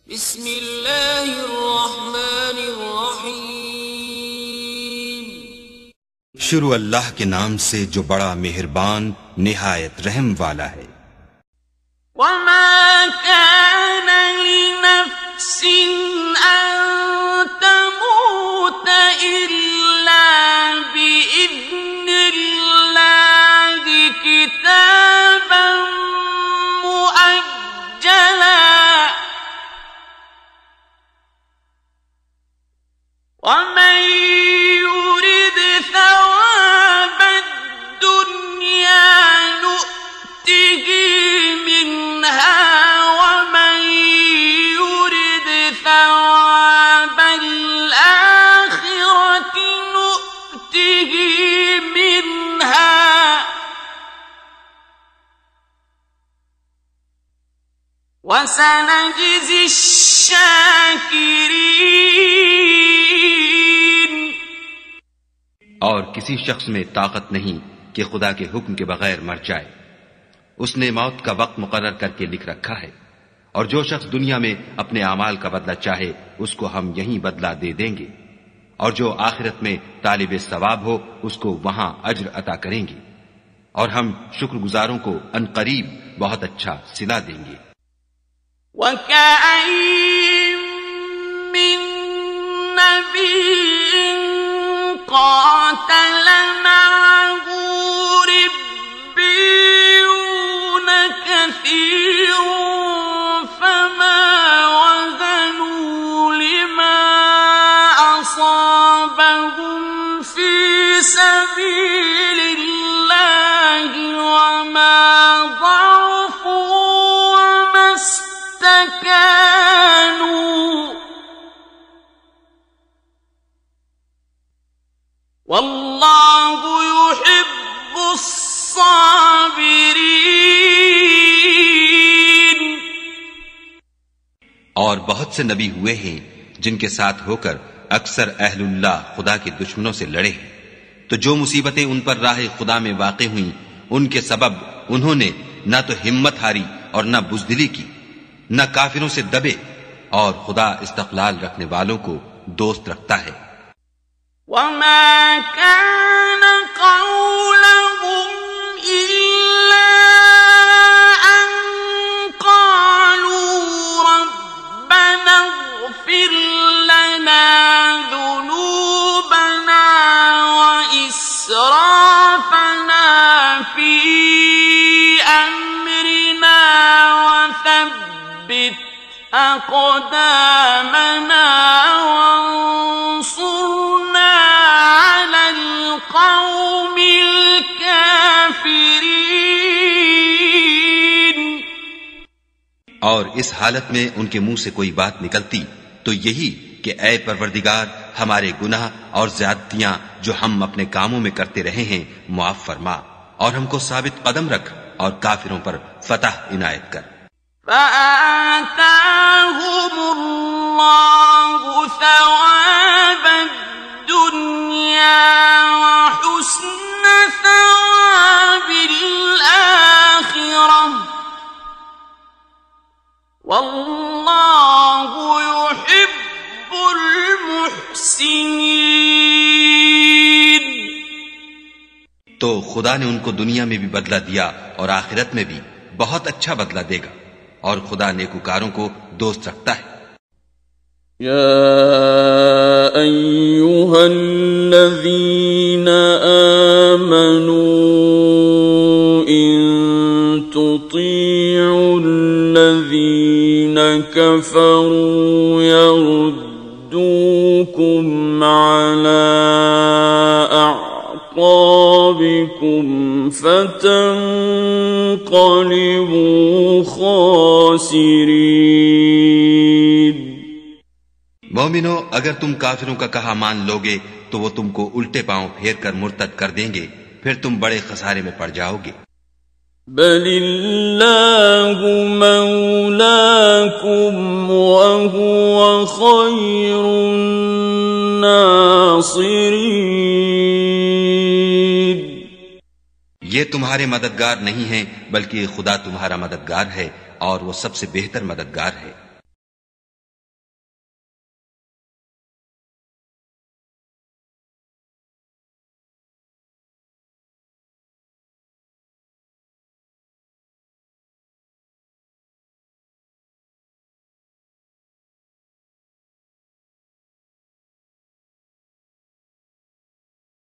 बिस्मिल्लाहिर्रहमानिर्रहीम। शुरू अल्लाह के नाम से जो बड़ा मेहरबान निहायत रहम वाला है। वमा कान लिनफ्सिन अन तमूत इल्ला बिइज़्निल्लाहि किताबन मुअज्जला वमन युरिद थवाब दुनिया नुअतिहि मिनहा वमन युरिद थवाब आखिरति नुअतिहि मिनहा वसनजिज़ि शाकिरीन। और किसी शख्स में ताकत नहीं कि खुदा के हुक्म के बगैर मर जाए। उसने मौत का वक्त मुकर्रर करके लिख रखा है, और जो शख्स दुनिया में अपने अमाल का बदला चाहे उसको हम यहीं बदला दे देंगे, और जो आखिरत में तालिबे सवाब हो उसको वहां अज्र अता करेंगे, और हम शुक्रगुजारों को अनकरीब बहुत अच्छा सिला देंगे। वकअय्यिन मिन नबिय्यिन क़ातल मअहु रिब्बियून कसीरुन फमा वज़नू लिमा असाबहुम फी सबीलिल्लाहि वमा ज़अफू वमा इस्तकानू वल्लाहु युहिब्बुस साबिरीन। और बहुत से नबी हुए हैं जिनके साथ होकर अक्सर अहलुल्लाह खुदा के दुश्मनों से लड़े हैं, तो जो मुसीबतें उन पर राह खुदा में वाक़े हुई उनके सबब उन्होंने न तो हिम्मत हारी और न बुज़दिली की, न काफिरों से दबे, और खुदा इस्तक़लाल रखने वालों को दोस्त रखता है। वमा कान क़ौलहुम इल्ला अन क़ालू रब्बना इग़फ़िर लना ज़ुनूबना व इस्राफ़ना फ़ी अम्रिना व थब्बित अक़दामना वंसुरना अलल क़ौमिल काफ़िरीन। और इस हालत में उनके मुंह से कोई बात निकलती तो यही कि ऐ परवरदिगार, हमारे गुनाह और ज्यादतियां जो हम अपने कामों में करते रहे हैं मुआफ फरमा, और हमको साबित कदम रख और काफिरों पर फतह इनायत कर। फ़आताहुमुल्लाहु थवाबद दुनिया व हुस्न थवाबिल आखिरह वल्लाहु युहिब्बुल मुहसिनीन। तो खुदा ने उनको दुनिया में भी बदला दिया और आखिरत में भी बहुत अच्छा बदला देगा, और खुदा नेकुकारों को दोस्त रखता है। या अय्युहल्लज़ीना आमनू इन तुतीउल्लज़ीना कफरू यरुद्दूकुम अला अअक़ाबिकुम फतन्क़लिबू खासिरीन। मोमिनो, अगर तुम काफिरों का कहा मान लोगे तो वो तुमको उल्टे पांव फेर कर मुर्तद कर देंगे, फिर तुम बड़े खसारे में पड़ जाओगे। बलिल्लाहु मौलाकुम वहुव खैरुन नासिरीन। ये तुम्हारे मददगार नहीं हैं, बल्कि खुदा तुम्हारा मददगार है और वो सबसे बेहतर मददगार है।